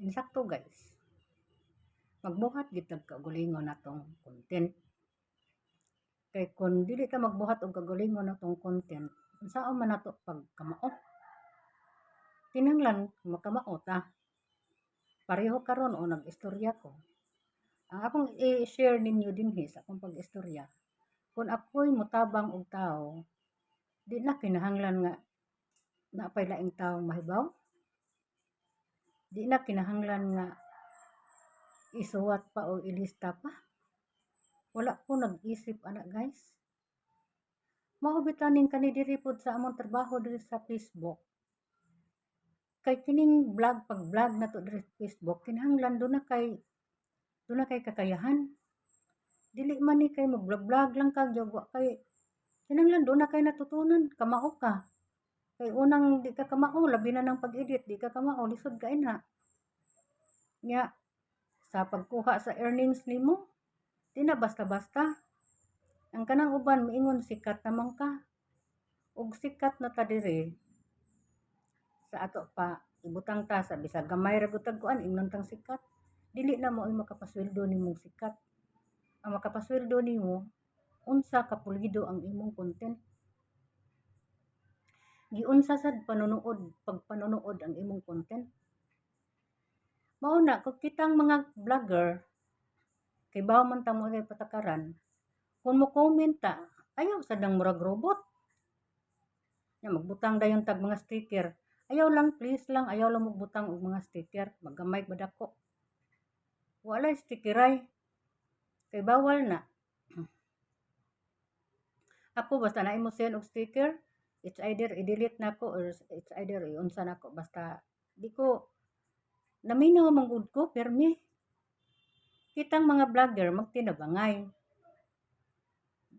insakto guys. Magbuhat gid tag kaugalingon natong content. Kay kun dili ta magbuhat og kaugalingon natong content, unsaon man nato pagkamao? Kinahanglan makamao ta. Pareho karon o nag-istorya ko. Ang akong i-share ninyo dinhi sa akong pag-istorya, kung ako'y motabang og tawo, di na kinahanglan nga naapay laing taong mahibaw. Di na kinahanglan nga isuwat pa o ilista pa. Wala ko nag-isip ana guys. Mao bitaning kani diri pod sa among trabaho diri sa Facebook. Kay kining pag-vlog nato diri sa Facebook, kinahanglan do na kay kakayahan. Dili man ni kay mag-vlog lang kag wa kay kinahanglan do na kay natutunan, kamao ka. Kay unang di ka kamao, labi na ng pag-edit, di ka kamao, lisod ka ina. Nya sa pagkuha sa earnings nimo, di na basta-basta. Ang kanang uban miingon sikat naman ka. Ug sikat na ta diri sa ato pa ibutang ta sa bisag gamay ra gud kuan ingnon tang sikat. Dili na mo ay makapasweldo nimong sikat. Ang makapasweldo nimo unsa ka pulido ang imong content. Giunsa sad pagpanonood ang imong content. Mao na kung kitang mga vlogger kay bawo man ta mo patakaran, kung mo comment ta, ayaw sad nang murag robot. Nya magbutang dayon tag mga sticker. Ayaw lang, please lang, ayaw lang magbutang og mga sticker, maggamay ba dako. Walay stickeray. Kay bawal na. Ako basta na imo send og sticker, it's either i-delete nako or it's either iunsa nako basta di ko naminaw man gud ko permi. Kitang mga vlogger magtinabangay.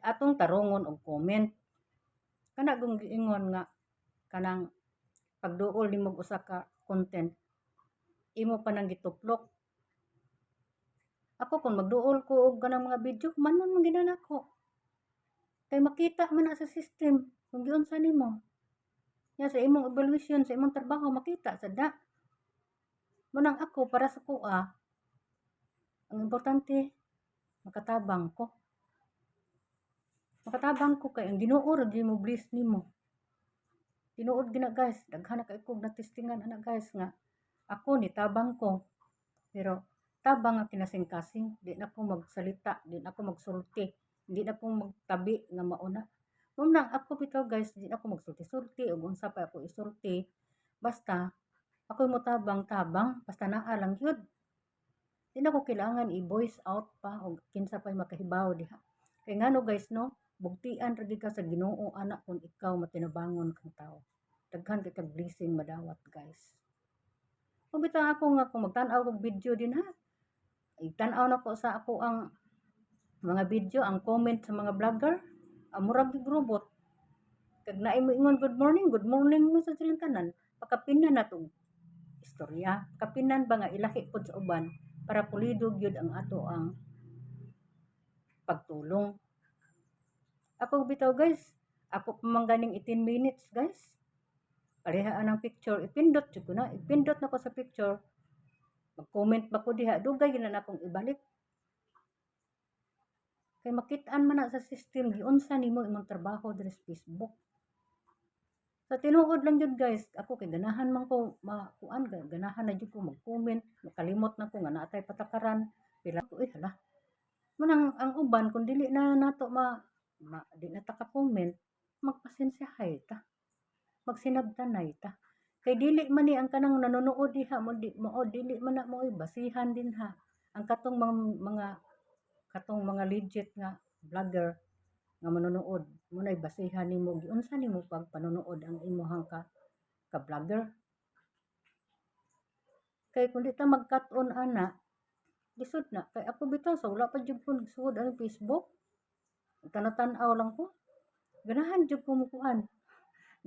Atong tarungon og comment. Kana gong giingon nga kanang pagduol nimo usa ka content imo pa nang gituplok. Ako kung magduol ko og kanang mga video manon man gid nako. Kay makita man na sa system kung giunsa nimo. Nya sa imong evaluation sa imong trabaho makita sad na. Munang ako para sa kuha, ang importante makatabang ko. Makatabang ko kay ang Ginoo ra gyud mo bless nimo. Tinuod gina guys, daghan na kay kog natistingan ana guys nga ako ni tabang ko. Pero tabang nga kinasing-kasing, di na ko magsalita, di na ko magsulti, di na ko magtabi nga mauna. Munang ako bitaw guys, di na ko magsulti-sulti ug unsa pa ako isulti. Basta ako'y motabang-tabang, basta naa lang yun. Di na ko kailangan i-voice out pa o kinsa pa'y makahibaw diha. Kaya nga no guys no, bugtian ra ka sa Ginoo anak kung ikaw matinabangon kang tao. Daghan kay kag blessing madawat guys. Kung bitaw ako nga kung magtan-aw og video din ha. Tan-aw na ko sa ako ang mga video, ang comment sa mga vlogger, murag gid robot. Kag naay mo ingon good morning mo sa silang tanan. Pakapinan na to istorya. Kapinan ba nga ilahi pod sa uban para pulido gyud ang ato ang pagtulong. Ako bitaw guys, ako pa man ganing 18 minutes guys. Parehaan ang picture, ipindot jud ko na, ipindot na ko sa picture. Mag-comment ba ko diha, dugay gyud na akong ibalik. Kay makit-an man na sa system giunsa nimo imong trabaho diri sa Facebook. Sa tinuod lang jud guys, ako kay ganahan man ko makuan, ganahan na jud ko mag-comment, nakalimot na ko nga naatay patakaran. Pila ko hala. Munang ang uban kung dili na nato di na ta ka-comment, magpasensyahay ta. Magsinabtanay ta. Kay dili man ni ang kanang nanonood diha mo dili man na mo basihan din ha. Ang katong mga legit nga vlogger nga manonood mo nay basihan nimo giunsa nimo pag panonood ang imong ka vlogger. Kay kun di ta magkat-on ana, lisod na kay ako bitaw sa wala pa jud ko nagsuod ang Facebook. Tanatan-aw lang ko. Ganahan jud ko mo kuan.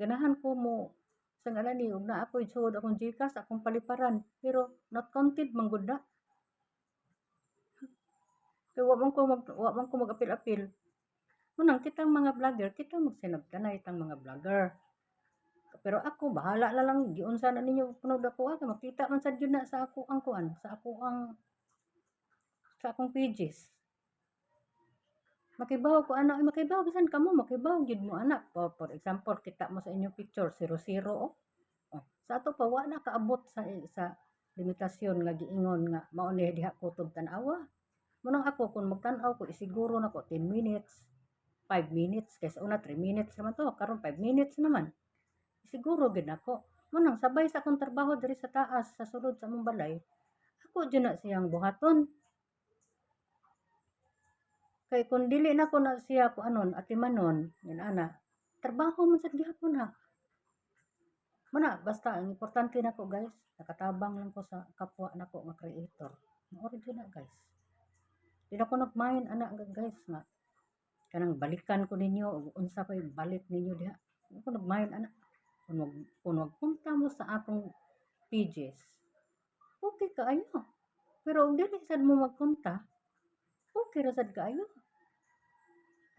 Ganahan ko mo sa ngalan ni ug na ako isuod akong GCash akong paliparan pero not counted man gud na. Kay wa man ko mag-apil-apil. Munang kitang mga vlogger, kita magsinabtanay tang mga vlogger. Pero ako bahala na lang giunsa na ninyo kunog ako kay makita man sad jud na sa ako ang kuan, sa akong pages. Makibaw ko ana, makibaw bisan kamo makibaw jud mo ana. For example, kita mo sa inyong picture 00 oh. Oh, sa ato pa wa na kaabot sa limitasyon nga giingon nga mao ni diha kutob tan-awa. Munang ako kung magtan-aw ko isiguro nako 10 minutes, 5 minutes kaysa una 3 minutes naman to, karon 5 minutes naman. Siguro gid nako. Munang sabay sa akong trabaho diri sa taas sa sulod sa among balay, ako jud na siyang buhaton. Kay kung dili na ko na siya ko anon atimanon yan ana, trabaho man sad gihapon ha. Muna basta ang importante nako guys, nakatabang lang ko sa kapwa nako nga creator. Mao rin na guys. Di na ko nagmain ana guys nga kanang balikan ko ninyo ug unsa pay balik ninyo diha. Di ko nagmain ana. Kung magpunta mo sa akong pages, okay kaayo. Pero kung dili sad mo magpunta, okay ra sad kaayo.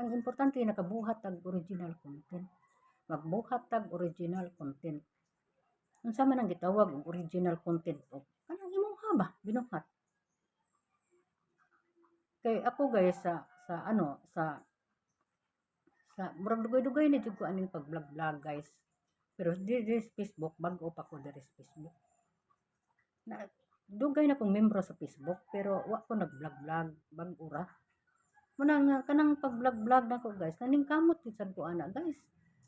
Ang importante nakabuhat tag original content. Magbuhat tag original content. Unsa man ang gitawag og original content o kanang imong haba binuhat. Kay ako guys sa murag dugay-dugay na jud ko aning pag-vlog guys. Pero diri sa Facebook bag-o pa ko diri sa Facebook. Na dugay na kong membro sa Facebook pero wa ko nag-vlog bag-o ra. Munang kanang pag-vlog nako guys, kaning kamot jud sad ko ana guys.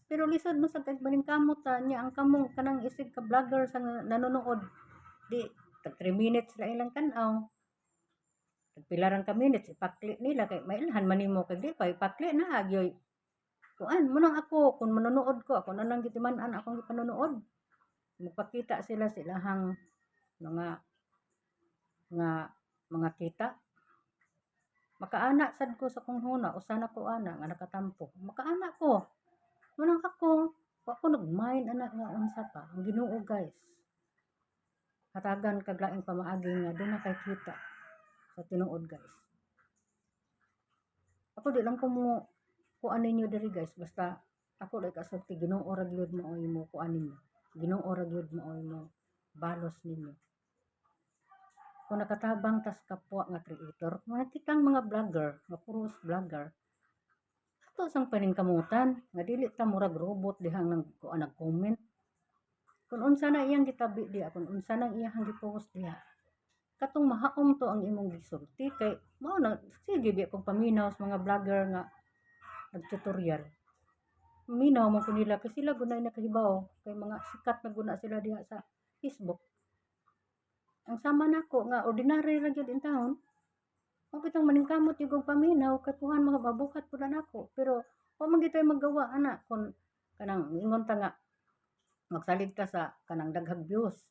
Pero lisod mo sa kag maning kamot niya ang kamong kanang isig ka vlogger sa nanonood. Di tag 3 minutes lang ilang tan-aw. Tag pila rang ka minutes ipakli nila kay mailhan man nimo kay di pa ipakli na agyoy. Kuan munang ako kun manonood ko ako na nang gitiman-an akong gipanonood. Magpakita sila silahang mga nga mga kita. Makaana sad ko sa kung huna usa na ko ana nga nakatampo. Makaana ko. Munang ako wa ko nagmain ana nga unsa pa ang Ginoo guys. Hatagan kag laing pamaagi nga doon na kay kita sa tinuod guys. Ako di lang ko mo kuan ninyo diri guys basta ako dai kasulti Ginoo ra gyud mo imo kuan ninyo. Ginoo ra gyud mo imo balos ninyo. Kung nakatabang tas kapwa nga creator, mga kitang mga vlogger, nga puros vlogger, ato sang paningkamutan, nga dili ta murag robot dihang nang kuan nag-comment. Kung unsa na iyang gitabi diha, kung unsa na iyang gipost diha, katong mahaom to ang imong gisulti kay mao na sige bi kong paminaw sa mga vlogger nga nag-tutorial. Minaw man ko nila kasi sila gunay nakahibaw kay mga sikat na guna sila diha sa Facebook. Ang sama nako nga ordinary ra gyud in town. Mao bitong maningkamot yung paminaw kay kuhan mga babuhat pud nako. Pero wa man gitoy magawa ana kun kanang ingon ta nga magsalig ka sa kanang daghang views.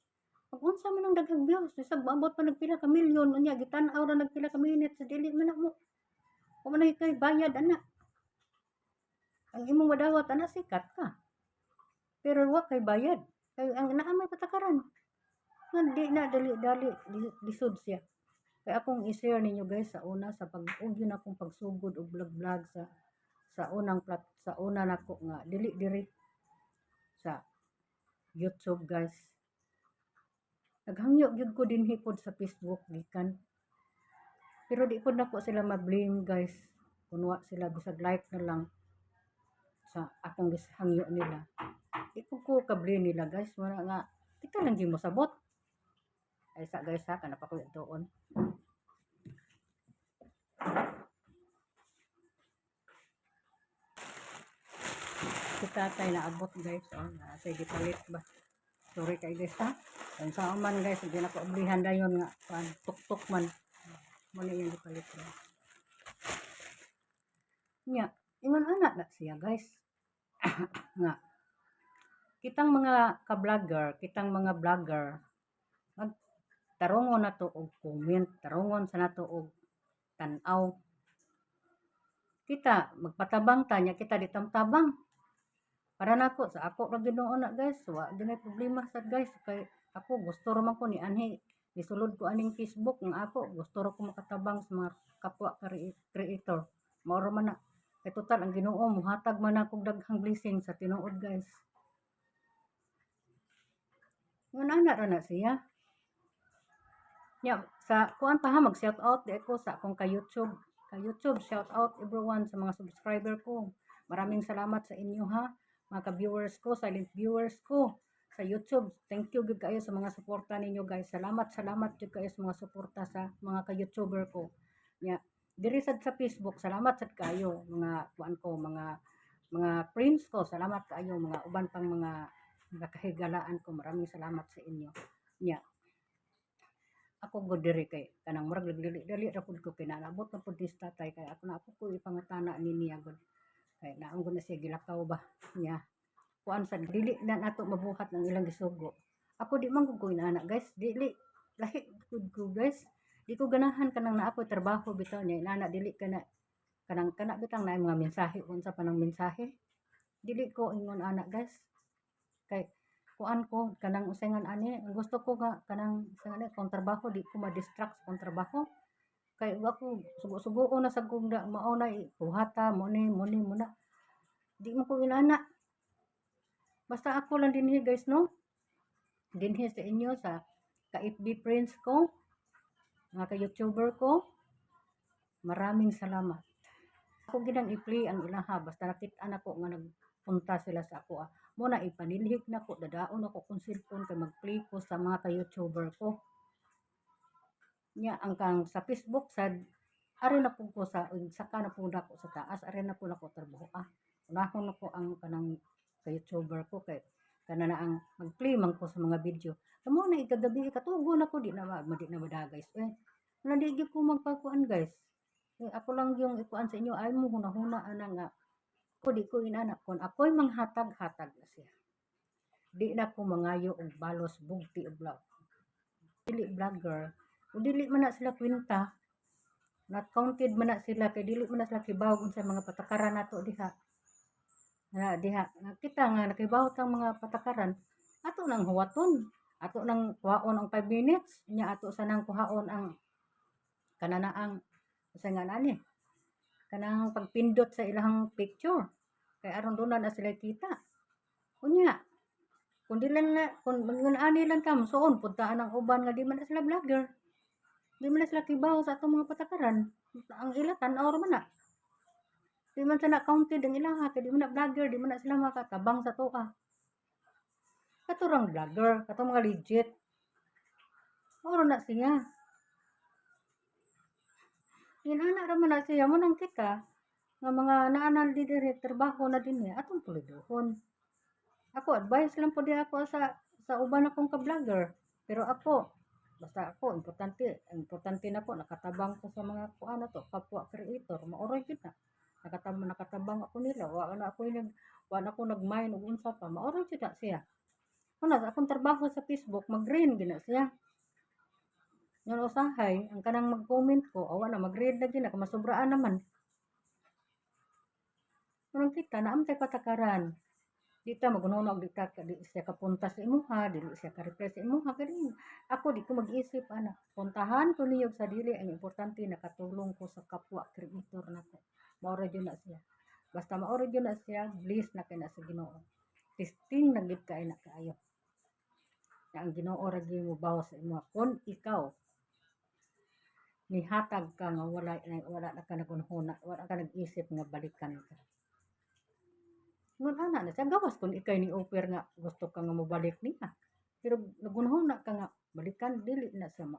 Kung unsa man ang daghang views, bisag maabot pa nagpila ka milyon unya gitan-aw ra nagpila ka minutes dili man mo. Wa man kay bayad ana. Ang imong madawat ana sikat ka. Pero wa kay bayad. Kay ang naa may patakaran. Nga di na dali-dali lisod siya. Kaya akong i-share ninyo guys sa una sa pag-ugyo na akong pagsugod og vlog sa una nako nga dili sa YouTube guys. Naghangyo gyud ko dinhi pod sa Facebook gikan. Pero di pod nako sila ma-blame guys. Kung wa sila bisag like na lang sa akong gishangyo nila. Di ko ka-blame nila guys. Wala nga kita lang gyud mosabot. Ay sa guys ha kana pa ko tuon. Kita tay naabot guys say gipalit ba. Sorry kay guys ha. Kung saan man guys hindi na ko oblihan dayon nga tuktok man. Mo ni yung gipalit ba. Nya ingon ana na siya guys. Nga kitang mga vlogger tarungon na to og comment, tarungon sa nato og tan-aw. Kita magpatabang tanya kita ditamtabang. Para nako sa ako ra Ginoo na guys, wa dinay problema sad guys kay ako gusto ra man ko ni anhi nisulod ko aning Facebook ng ako gusto ra ko makatabang sa mga kapwa creator. Mao ra man na kay total ang Ginoo mohatag man ako daghang blessing sa tinuod guys. Ngan ana ra na siya. Nya sa kuan pa ha mag-shoutout di ako sa akong ka-YouTube. Ka-YouTube, shoutout everyone sa mga subscriber ko. Maraming salamat sa inyo ha, mga ka-viewers ko, silent viewers ko sa YouTube. Thank you gyud kayo sa mga suporta ninyo guys. Salamat gyud kayo sa mga suporta sa mga ka-YouTuber ko. Nya diri sad sa Facebook, salamat sad kayo mga kuan ko, mga friends ko. Salamat kayo mga uban pang mga kahigalaan ko. Maraming salamat sa inyo. Nya ako gud diri kay kanang murag dali ra pud ko kay naabot na pud ni tatay kay ako na ako ko ipangutana ni niya gud kay naong gud na siya gilakaw ba niya kuan sa dili na nato mabuhat ng ilang gisugo. Ako di man gud ko inana guys, dili lahi gud ko guys. Di ko ganahan kanang naa ko trabaho bitaw niya inana dili kana kanang kana bitang na mga mensahe unsa pa nang mensahe. Dili ko ingon ana guys. Kay kuan ko kanang usengan ani gusto ko nga kanang usengan ani kung trabaho di ko ma-distract sa kung trabaho kay ako sugo-sugo na sa kung mao na buhata mo ni muna di mo ko inana basta ako lang dinhi guys no dinhi sa inyo sa ka FB friends ko mga ka YouTuber ko maraming salamat ako ginang i-play ang ilaha basta nakita na ko nga nagpunta sila sa ako mo na ipanilhik na ko dadaon ako kung cellphone kay mag-play ko sa mga ka-YouTuber ko nya ang kang sa Facebook sad ari na pud ko sa saka na pud ako sa taas ari na pud ako trabaho unahon nako ang kanang ka-YouTuber ko kay kana na ang mag-play man ko sa mga video kamo na ikagabi katugo na ko di na madagay na di gyud ko magpakuan guys ako lang yung ikuan sa inyo ay mo hunahuna ana nga ko di ko inana kon ako'y manghatag-hatag na siya di na ko mangayo og balos bugti og vlog dili vlogger o dili man na sila kwenta not counted man na sila kay dili man na sila kibaw sa mga patakaran nato diha diha kita nga nakibaw tang mga patakaran ato nang huwaton ato nang kuhaon ang 5 minutes nya ato sa nang kuhaon ang kananaang sa nga nani kanang pagpindot sa ilang picture kay aron doon na sila kita unya kung dili na kung ani lang kam suon puntaan ang uban nga di man na sila vlogger di man na sila kibaw sa atong mga patakaran ang ilatan or man na di man sana counted ang ilaha kay di man na vlogger di man na sila makatabang sa tuwa katurang vlogger katong mga legit oro na siya inana ra man na siya mo nang kita nga mga naanal di diri trabaho na dinhi atong pulidohon ako advice lang po di ako sa uban akong ka-vlogger pero ako basta ako importante nako nakatabang ko sa mga kuan na to kapwa creator maoray gyud na nakatabang ako nila wa na ako nagmain og unsa pa maoray gyud na siya kuna sa akong trabaho sa Facebook mag-green gina siya ngan usahay ang kanang mag-comment ko awa na mag-read na gina kung masubraan naman kung kita naamtay patakaran dita magunonog di siya kapunta sa imuha dili siya ka-reply sa imuha kadi ako di ko mag-isip ana puntahan ko niyo sa dili ang importante nakatulong ko sa kapwa creator nako maoro gyud na siya basta maoro gyud na siya bliss na kay na sa Ginoo testing na gid kay na kaayo na ang Ginoo ra gyud mo bawo sa imuha kun ikaw nihatag ka nga wala na ka nagunhuna wala ka nag-isip nga balikan ka ngun ana na siya gawas kung ikay ni offer nga gusto ka nga mobalik niya pero nagunhuna ka nga balikan dili na siya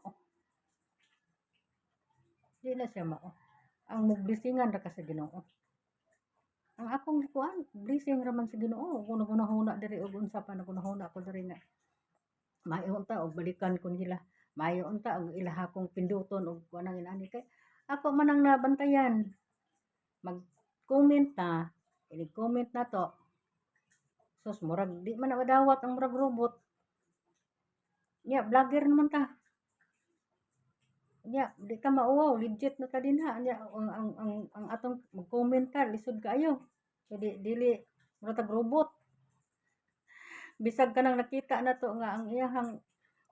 mao ang mugblisingan ra ka sa Ginoo ang akong kuan blessing ra man sa Ginoo kung nagunahuna diri og unsa pa nagunahuna ko diri nga mayon ta og balikan ko nila mayon ta og ilaha kong pinduton og kuanang inani kay ako man ang nabantayan mag-comment ta i-comment na to sus murag di man na madawat ang murag robot nya vlogger naman ta nya di ka mauwaw legit na ta dinha nya ang atong mag-comment ka lisod kaayo so dili murag robot bisag kanang nakita na to nga ang iyahang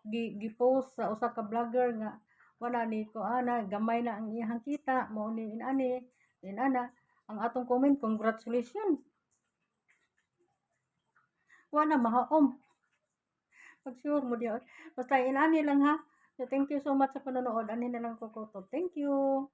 gi-post sa usa ka vlogger nga wala ni ko ana gamay na ang iyahang kita mao ni inani inana ang atong comment congratulations wala mahaom Pag-sure mo di basta inani lang ha. So, thank you so much sa panonood. Ani na lang ko kutob. Thank you.